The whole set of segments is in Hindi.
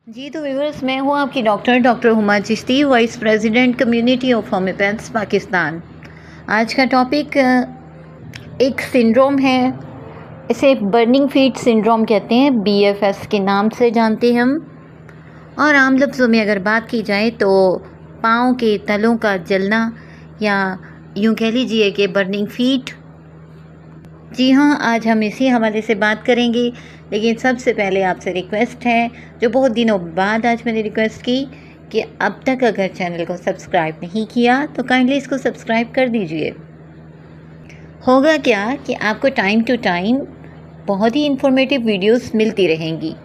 जी तो व्यूअर्स, मैं हूँ आपकी doctor Huma Chishti, vice president community of homeopaths Pakistan. आज का टॉपिक एक सिंड्रोम है, इसे बर्निंग फीट सिंड्रोम कहते हैं, BFS के नाम से जानते हैं हम। और आम लफ्ज़ों में अगर बात की जाए तो पाँव के तलों का जलना, या यूँ कह लीजिए कि बर्निंग फीट। जी हाँ, आज हम इसी हवाले से बात करेंगे, लेकिन सबसे पहले आपसे रिक्वेस्ट है, जो बहुत दिनों बाद आज मैंने रिक्वेस्ट की, कि अब तक अगर चैनल को सब्सक्राइब नहीं किया तो काइंडली इसको सब्सक्राइब कर दीजिए। होगा क्या कि आपको टाइम टू टाइम बहुत ही इंफॉर्मेटिव वीडियोस मिलती रहेंगी।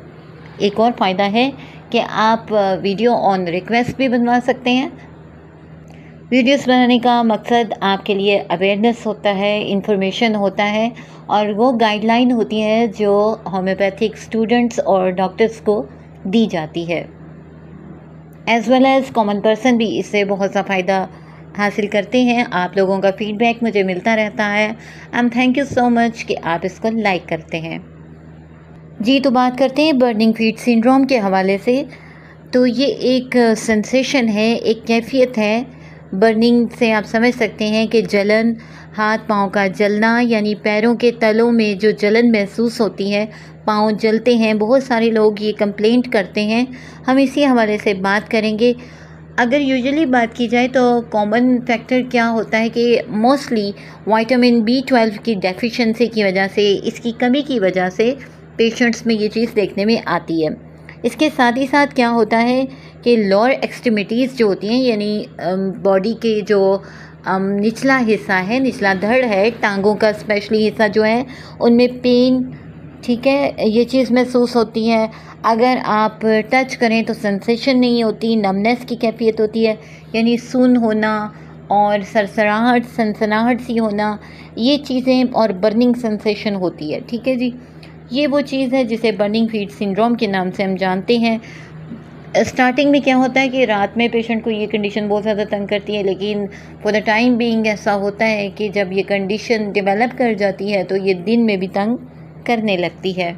एक और फ़ायदा है कि आप वीडियो ऑन रिक्वेस्ट भी बनवा सकते हैं। वीडियोस बनाने का मकसद आपके लिए अवेयरनेस होता है, इंफॉर्मेशन होता है, और वो गाइडलाइन होती है जो होम्योपैथिक स्टूडेंट्स और डॉक्टर्स को दी जाती है। As well as common person भी इससे बहुत सा फ़ायदा हासिल करते हैं। आप लोगों का फीडबैक मुझे मिलता रहता है। थैंक यू सो मच कि आप इसको लाइक करते हैं। जी तो बात करते हैं बर्निंग फीट सिंड्रोम के हवाले से। तो ये एक सेंसेशन है, एक कैफियत है। बर्निंग से आप समझ सकते हैं कि जलन, हाथ पाँव का जलना, यानी पैरों के तलों में जो जलन महसूस होती है, पाँव जलते हैं। बहुत सारे लोग ये कंप्लेंट करते हैं। हम इसी हवाले से बात करेंगे। अगर यूजुअली बात की जाए तो कॉमन फैक्टर क्या होता है कि मोस्टली विटामिन B12 की डेफिशिएंसी की वजह से, इसकी कमी की वजह से पेशेंट्स में ये चीज़ देखने में आती है। इसके साथ ही साथ क्या होता है कि लोअर एक्सट्रीमिटीज़ जो होती हैं, यानी बॉडी के जो निचला हिस्सा है, निचला धड़ है, टांगों का स्पेशली हिस्सा जो है, उनमें पेन, ठीक है, ये चीज़ महसूस होती है। अगर आप टच करें तो सेंसेशन नहीं होती, नमनेस की कैफियत होती है, यानी सुन्न होना और सरसराहट, सनसनाहट सी होना, ये चीज़ें, और बर्निंग सेंसेशन होती है। ठीक है जी, ये वो चीज़ है जिसे बर्निंग फीट सिंड्रोम के नाम से हम जानते हैं। स्टार्टिंग में क्या होता है कि रात में पेशेंट को ये कंडीशन बहुत ज़्यादा तंग करती है, लेकिन फॉर द टाइम बीइंग ऐसा होता है कि जब ये कंडीशन डेवलप कर जाती है तो ये दिन में भी तंग करने लगती है।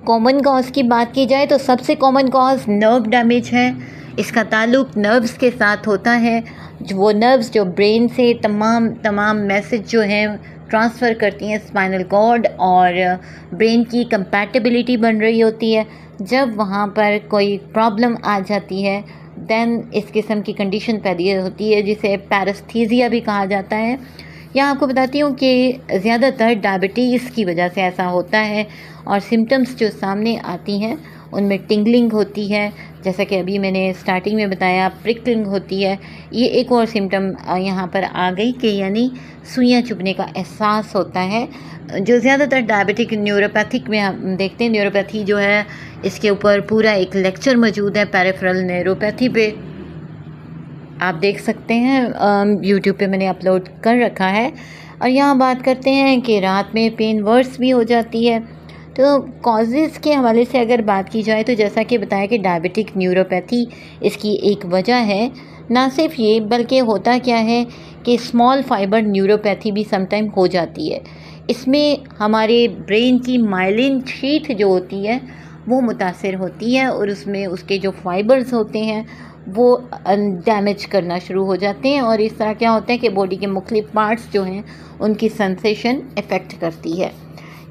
कॉमन कॉज की बात की जाए तो सबसे कॉमन कॉज नर्व डैमेज है। इसका ताल्लुक नर्व्स के साथ होता है। वो नर्व्स जो ब्रेन से तमाम मैसेज जो हैं ट्रांसफ़र करती हैं स्पाइनल कॉर्ड, और ब्रेन की कंपैटिबिलिटी बन रही होती है। जब वहाँ पर कोई प्रॉब्लम आ जाती है, देन इस किस्म की कंडीशन पैदा होती है, जिसे पैरेस्थीसिया भी कहा जाता है। यहाँ आपको बताती हूँ कि ज़्यादातर डायबिटीज़ की वजह से ऐसा होता है, और सिम्टम्स जो सामने आती हैं उनमें टिंगलिंग होती है, जैसा कि अभी मैंने स्टार्टिंग में बताया, प्रिकलिंग होती है। ये एक और सिम्टम यहाँ पर आ गई कि यानी सुइयाँ चुभने का एहसास होता है, जो ज़्यादातर डायबिटिक न्यूरोपैथिक में हम देखते हैं। न्यूरोपैथी जो है, इसके ऊपर पूरा एक लेक्चर मौजूद है पेरिफेरल न्यूरोपैथी पे, आप देख सकते हैं, यूट्यूब पे मैंने अपलोड कर रखा है। और यहाँ बात करते हैं कि रात में पेन वर्स भी हो जाती है। तो कॉजेज़ के हवाले से अगर बात की जाए तो जैसा कि बताया कि डायबिटिक न्यूरोपैथी इसकी एक वजह है। ना सिर्फ ये, बल्कि होता क्या है कि स्मॉल फाइबर न्यूरोपैथी भी समटाइम हो जाती है। इसमें हमारे ब्रेन की माइलिन शीथ जो होती है वो मुतासिर होती है, और उसमें उसके जो फाइबर्स होते हैं वो डैमेज करना शुरू हो जाते हैं, और इस तरह क्या होता है कि बॉडी के मुख्तलिफ पार्ट्स जो हैं उनकी सेंसेशन इफ़ेक्ट करती है।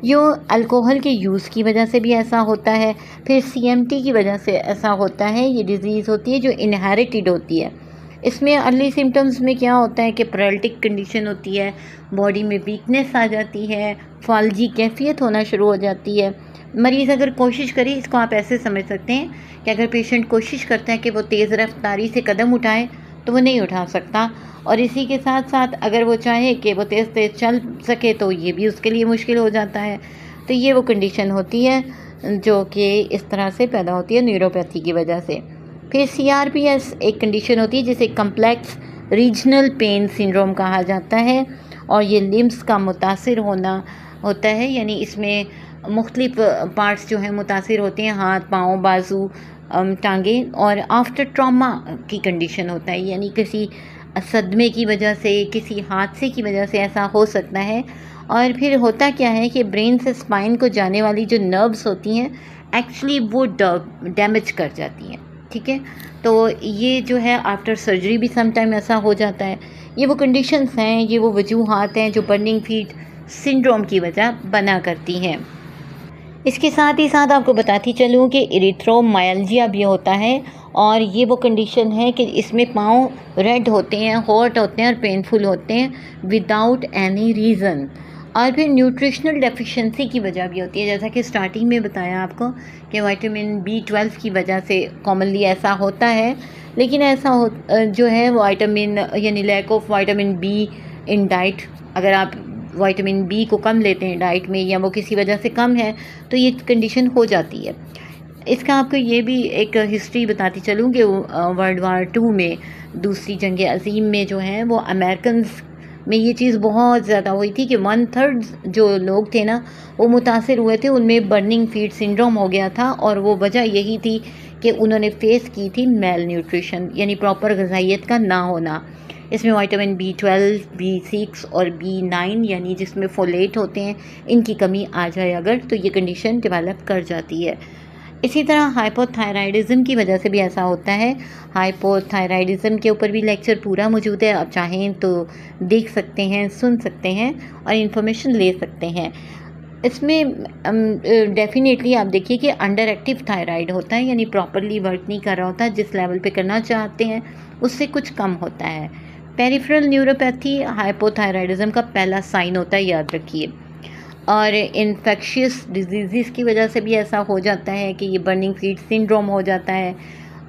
यूँ अल्कोहल के यूज़ की वजह से भी ऐसा होता है, फिर CMT की वजह से ऐसा होता है। ये डिज़ीज़ होती है जो इनहेरिटेड होती है। इसमें अर्ली सिम्टम्स में क्या होता है कि पैरालिटिक कंडीशन होती है, बॉडी में वीकनेस आ जाती है, फालजी कैफियत होना शुरू हो जाती है। मरीज़ अगर कोशिश करे, इसको आप ऐसे समझ सकते हैं कि अगर पेशेंट कोशिश करता है कि वो तेज़ रफ्तारी से कदम उठाए तो वो नहीं उठा सकता, और इसी के साथ साथ अगर वो चाहे कि वो तेज़ तेज़ चल सके तो ये भी उसके लिए मुश्किल हो जाता है। तो ये वो कंडीशन होती है जो कि इस तरह से पैदा होती है न्यूरोपैथी की वजह से। फिर CRPS एक कंडीशन होती है जिसे कम्प्लेक्स रीजनल पेन सिंड्रोम कहा जाता है, और ये लिम्स का मुतासिर होना होता है, यानी इसमें मुख्तलिफ पार्ट्स जो हैं मुतासिर होते हैं, हाथ पाँव बाजू टांगें, और आफ्टर ट्रॉमा की कंडीशन होता है, यानी किसी सदमे की वजह से, किसी हादसे की वजह से ऐसा हो सकता है। और फिर होता क्या है कि ब्रेन से स्पाइन को जाने वाली जो नर्व्स होती हैं एक्चुअली वो डैमेज कर जाती हैं। ठीक है, तो ये जो है आफ्टर सर्जरी भी सम टाइम ऐसा हो जाता है। ये वो कंडीशंस हैं, ये वो वजूहात हैं जो बर्निंग फीट सिंड्रोम की वजह बना करती हैं। इसके साथ ही साथ आपको बताती चलूँ कि इरिथ्रोमायल्जिया भी होता है, और ये वो कंडीशन है कि इसमें पाँव रेड होते हैं, हॉट होते हैं और पेनफुल होते हैं विदाउट एनी रीज़न। और फिर न्यूट्रिशनल डेफिशिएंसी की वजह भी होती है, जैसा कि स्टार्टिंग में बताया आपको कि विटामिन B12 की वजह से कॉमनली ऐसा होता है। लेकिन ऐसा जो है विटामिन यानी lack of vitamin B in diet, अगर आप विटामिन B को कम लेते हैं डाइट में या वो किसी वजह से कम है तो ये कंडीशन हो जाती है। इसका आपको ये भी एक हिस्ट्री बताती चलूँ कि वर्ल्ड वार 2 में, दूसरी जंग अज़ीम में जो है वो अमेरिकन्स में ये चीज़ बहुत ज़्यादा हुई थी कि 1/3 जो लोग थे ना वो मुतासिर हुए थे, उनमें बर्निंग फीट सिंड्रोम हो गया था। और वो वजह यही थी कि उन्होंने फेस की थी मेल न्यूट्रिशन यानी प्रॉपर ग़िज़ाइयत का ना होना। इसमें विटामिन B12, B6 और B9 यानी जिसमें फोलेट होते हैं, इनकी कमी आ जाए अगर, तो ये कंडीशन डेवलप कर जाती है। इसी तरह हाइपोथायराइडिज़म की वजह से भी ऐसा होता है। हाइपोथायराइडिज़म के ऊपर भी लेक्चर पूरा मौजूद है, आप चाहें तो देख सकते हैं, सुन सकते हैं और इन्फॉर्मेशन ले सकते हैं। इसमें डेफिनेटली आप देखिए कि अंडर एक्टिव थायराइड होता है, यानी प्रॉपरली वर्क नहीं कर रहा होता, जिस लेवल पे करना चाहते हैं उससे कुछ कम होता है। पेरिफेरल न्यूरोपैथी हाइपोथायराइडिज़म का पहला साइन होता है, याद रखिए। और इन्फेक्शियस डिजीज़ की वजह से भी ऐसा हो जाता है कि ये बर्निंग फीट सिंड्रोम हो जाता है।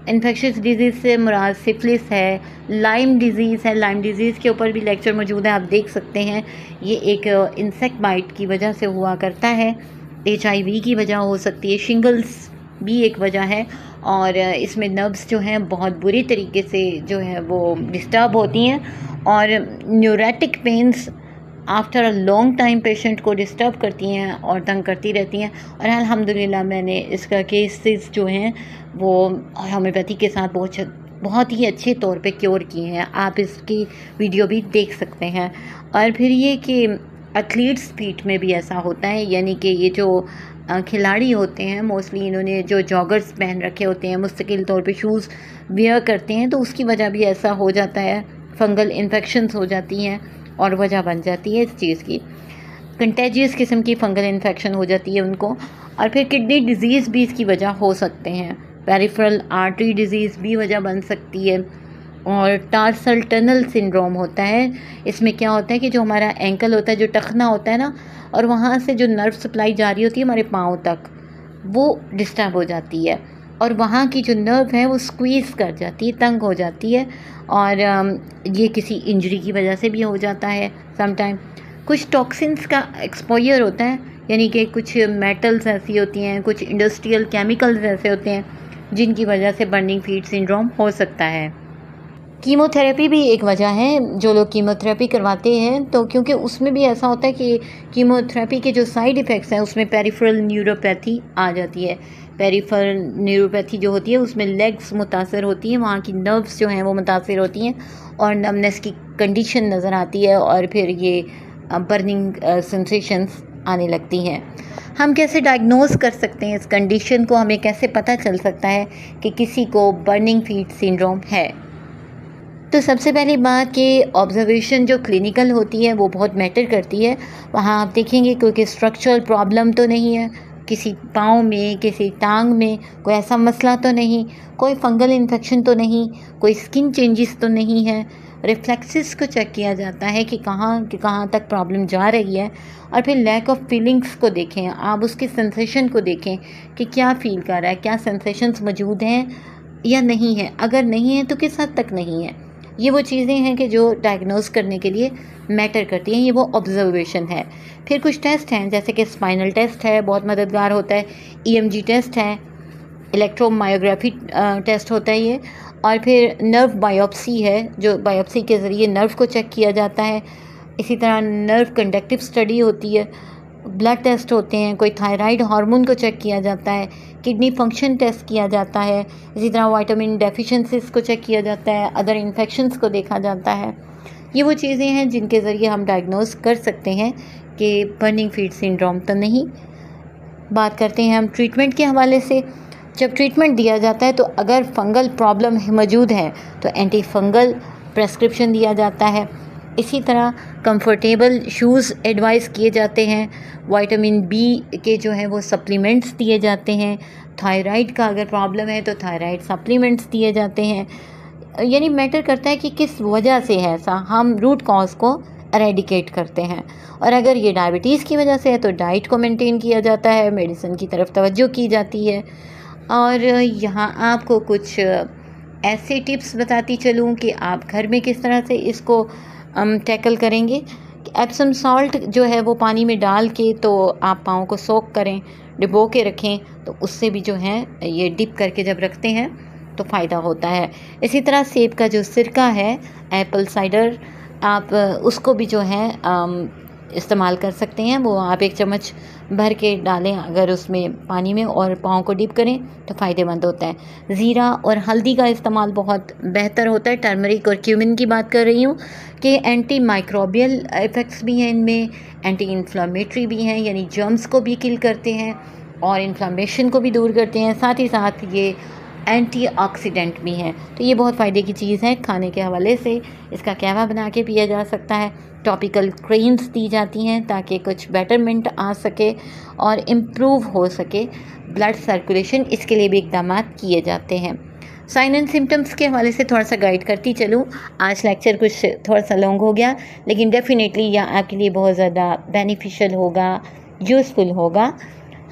इन्फेक्शियस डिजीज़ से मुराद सिफिलिस है, लाइम डिज़ीज़ है। लाइम डिज़ीज़ के ऊपर भी लेक्चर मौजूद है, आप देख सकते हैं। ये एक इंसेक्ट बाइट की वजह से हुआ करता है। HIV की वजह हो सकती है, शिंगल्स भी एक वजह है। और इसमें नर्व्स जो हैं बहुत बुरी तरीके से जो है वो डिस्टर्ब होती हैं, और neuritic pains after a long time patient को डिस्टर्ब करती हैं और तंग करती रहती हैं। और अल्हम्दुलिल्लाह मैंने इसका केसेस जो हैं वो होम्योपैथी के साथ बहुत ही अच्छे तौर पे क्योर किए हैं। आप इसकी वीडियो भी देख सकते हैं। और फिर ये कि एथलीट्स फीट में भी ऐसा होता है, यानी कि ये जो खिलाड़ी होते हैं मोस्टली इन्होंने जो जॉगर्स पहन रखे होते हैं, मुस्तकिल तौर पे शूज़ वेयर करते हैं, तो उसकी वजह भी ऐसा हो जाता है। फंगल इन्फेक्शंस हो जाती हैं और वजह बन जाती है इस चीज़ की। कंटेजियस किस्म की फंगल इन्फेक्शन हो जाती है उनको। और फिर किडनी डिजीज़ भी इसकी वजह हो सकते हैं। पेरिफेरल आर्टरी डिजीज़ भी वजह बन सकती है। और टार्सल टनल सिंड्रोम होता है। इसमें क्या होता है कि जो हमारा एंकल होता है, जो टखना होता है ना, और वहाँ से जो नर्व सप्लाई जा रही होती है हमारे पाँव तक, वो डिस्टर्ब हो जाती है और वहाँ की जो नर्व है वो स्क्वीज़ कर जाती है, तंग हो जाती है। और ये किसी इंजरी की वजह से भी हो जाता है सम टाइम। कुछ टॉक्सिन्स का एक्सपोजर होता है, यानी कि कुछ मेटल्स ऐसी होती हैं, कुछ इंडस्ट्रियल केमिकल्स ऐसे होते हैं जिनकी वजह से बर्निंग फीट सिंड्रोम हो सकता है। कीमोथेरेपी भी एक वजह है। जो लोग कीमोथेरेपी करवाते हैं तो क्योंकि उसमें भी ऐसा होता है कि कीमोथेरेपी के जो साइड इफ़ेक्ट्स हैं उसमें पेरिफेरल न्यूरोपैथी आ जाती है। पेरिफेरल न्यूरोपैथी जो होती है उसमें लेग्स मुतासर होती हैं, वहाँ की नर्व्स जो हैं वो मुतासर होती हैं और नमनेस की कंडीशन नज़र आती है और फिर ये बर्निंग सेंसेशंस आने लगती हैं। हम कैसे डायग्नोज कर सकते हैं इस कंडीशन को, हमें कैसे पता चल सकता है कि किसी को बर्निंग फीट सिंड्रोम है? तो सबसे पहली बात कि ऑब्जर्वेशन जो क्लिनिकल होती है वो बहुत मैटर करती है। वहाँ आप देखेंगे क्योंकि स्ट्रक्चरल प्रॉब्लम तो नहीं है, किसी पाँव में, किसी टांग में कोई ऐसा मसला तो नहीं, कोई फंगल इन्फेक्शन तो नहीं, कोई स्किन चेंजेस तो नहीं है। रिफ्लेक्सेस को चेक किया जाता है कि कहाँ तक प्रॉब्लम जा रही है। और फिर लैक ऑफ फीलिंग्स को देखें, आप उसके सेंसेशन को देखें कि क्या फ़ील कर रहा है, क्या सेंसेशंस मौजूद हैं या नहीं है। अगर नहीं है तो किस हद तक नहीं है। ये वो चीज़ें हैं कि जो डायग्नोस करने के लिए मैटर करती हैं, ये वो ऑब्जर्वेशन है। फिर कुछ टेस्ट हैं जैसे कि स्पाइनल टेस्ट है, बहुत मददगार होता है। EMG टेस्ट है, इलेक्ट्रोमायोग्राफी टेस्ट होता है ये। और फिर नर्व बायोप्सी है, जो बायोप्सी के ज़रिए नर्व को चेक किया जाता है। इसी तरह नर्व कंडक्टिव स्टडी होती है, ब्लड टेस्ट होते हैं, कोई थायराइड हार्मोन को चेक किया जाता है, किडनी फंक्शन टेस्ट किया जाता है। इसी तरह विटामिन डेफिशिएंसीज को चेक किया जाता है, अदर इन्फेक्शंस को देखा जाता है। ये वो चीज़ें हैं जिनके ज़रिए हम डायग्नोस कर सकते हैं कि बर्निंग फीट सिंड्रोम तो नहीं। बात करते हैं हम ट्रीटमेंट के हवाले से। जब ट्रीटमेंट दिया जाता है तो अगर फंगल प्रॉब्लम मौजूद है तो एंटी फंगल प्रेस्क्रिप्शन दिया जाता है। इसी तरह कंफर्टेबल शूज़ एडवाइस किए जाते हैं। विटामिन बी के जो है वो सप्लीमेंट्स दिए जाते हैं। थायराइड का अगर प्रॉब्लम है तो थायराइड सप्लीमेंट्स दिए जाते हैं। यानी मैटर करता है कि किस वजह से है ऐसा, हम रूट कॉज को एरेडिकेट करते हैं। और अगर ये डायबिटीज़ की वजह से है तो डाइट को मेंटेन किया जाता है, मेडिसिन की तरफ तवज्जो की जाती है। और यहाँ आपको कुछ ऐसे टिप्स बताती चलूँ कि आप घर में किस तरह से इसको टैकल करेंगे। एप्सम सॉल्ट जो है वो पानी में डाल के तो आप पाँव को सोक करें, डिबो के रखें, तो उससे भी जो है ये डिप करके जब रखते हैं तो फ़ायदा होता है। इसी तरह सेब का जो सिरका है, एप्पल साइडर, आप उसको भी जो है इस्तेमाल कर सकते हैं। वो आप 1 चम्मच भर के डालें अगर उसमें पानी में, और पाँव को डिप करें तो फ़ायदेमंद होता है। ज़ीरा और हल्दी का इस्तेमाल बहुत बेहतर होता है। टर्मरिक और क्यूमिन की बात कर रही हूँ कि एंटी माइक्रोबियल इफ़ेक्ट्स भी हैं इनमें, एंटी इन्फ्लामेटरी भी हैं, यानी जर्म्स को भी किल करते हैं और इन्फ्लामेशन को भी दूर करते हैं। साथ ही साथ ये एंटीऑक्सीडेंट भी हैं। तो ये बहुत फ़ायदे की चीज़ है। खाने के हवाले से इसका कहवा बना के पिया जा सकता है। टॉपिकल क्रीम्स दी जाती हैं ताकि कुछ बेटरमेंट आ सके और इम्प्रूव हो सके ब्लड सर्कुलेशन, इसके लिए भी इक़दाम किए जाते हैं। साइन एंड सिम्टम्स के हवाले से थोड़ा सा गाइड करती चलूँ। आज लेक्चर कुछ थोड़ा सा लॉन्ग हो गया, लेकिन डेफिनेटली यह आपके लिए बहुत ज़्यादा बेनिफिशियल होगा, यूज़फुल होगा।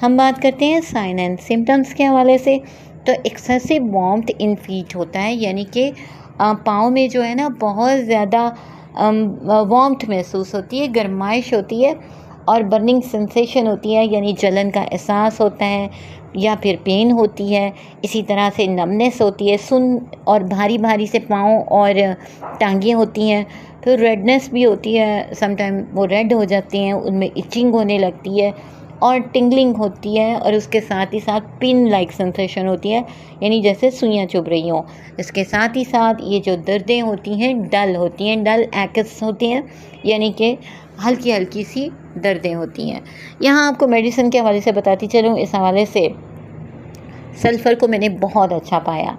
हम बात करते हैं साइन एंड सिम्टम्स के हवाले से। तो एक्सेसिव वार्मथ इन फीट होता है, यानी कि पाँव में जो है ना बहुत ज़्यादा वार्मथ महसूस होती है, गर्माइश होती है और बर्निंग सेंसेशन होती है, यानी जलन का एहसास होता है या फिर पेन होती है। इसी तरह से नमनेस होती है, सुन और भारी भारी से पाँव और टांगें होती हैं। फिर रेडनेस भी होती है, समटाइम वो रेड हो जाती हैं, उनमें इचिंग होने लगती है और टिंगलिंग होती है, और उसके साथ ही साथ पिन लाइक सेंसेशन होती है, यानी जैसे सुइयाँ चुभ रही हों। इसके साथ ही साथ ये जो दर्दें होती हैं डल होती हैं, डल एक्स होती हैं, यानी कि हल्की हल्की सी दर्दें होती हैं। यहाँ आपको मेडिसिन के हवाले से बताती चलूँ। इस हवाले से सल्फ़र को मैंने बहुत अच्छा पाया।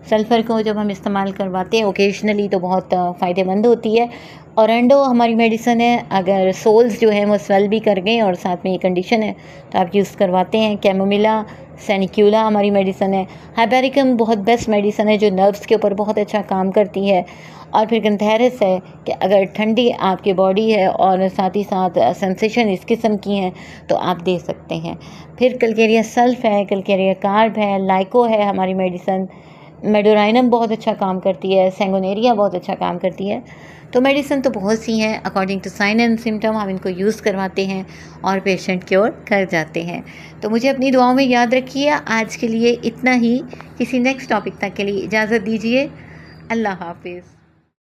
सल्फ़र को जब हम इस्तेमाल करवाते हैं ओकेजनली तो बहुत फ़ायदेमंद होती है। ओरेंडो हमारी मेडिसिन है, अगर सोल्स जो हैं वो स्वेल भी कर गए और साथ में ये कंडीशन है तो आप यूज़ करवाते हैं। कैमोमिला सैनिक्यूला हमारी मेडिसिन है। हाइपेरिकम बहुत बेस्ट मेडिसिन है जो नर्व्स के ऊपर बहुत अच्छा काम करती है। और फिर गंथेरस है कि अगर ठंडी आपकी बॉडी है और साथ ही साथ सेंसेशन इस किस्म की हैं तो आप दे सकते हैं। फिर कलकेरिया सल्फ है, कलकेरिया कार्ब है, लाइको है हमारी मेडिसिन। मेडोराइनम बहुत अच्छा काम करती है, सेंगोनेरिया बहुत अच्छा काम करती है। तो मेडिसिन तो बहुत सी हैं, according to sign and symptom हम इनको यूज़ करवाते हैं और पेशेंट क्योर कर जाते हैं। तो मुझे अपनी दुआओं में याद रखिए। आज के लिए इतना ही, किसी नेक्स्ट टॉपिक तक के लिए इजाज़त दीजिए। अल्लाह हाफिज़।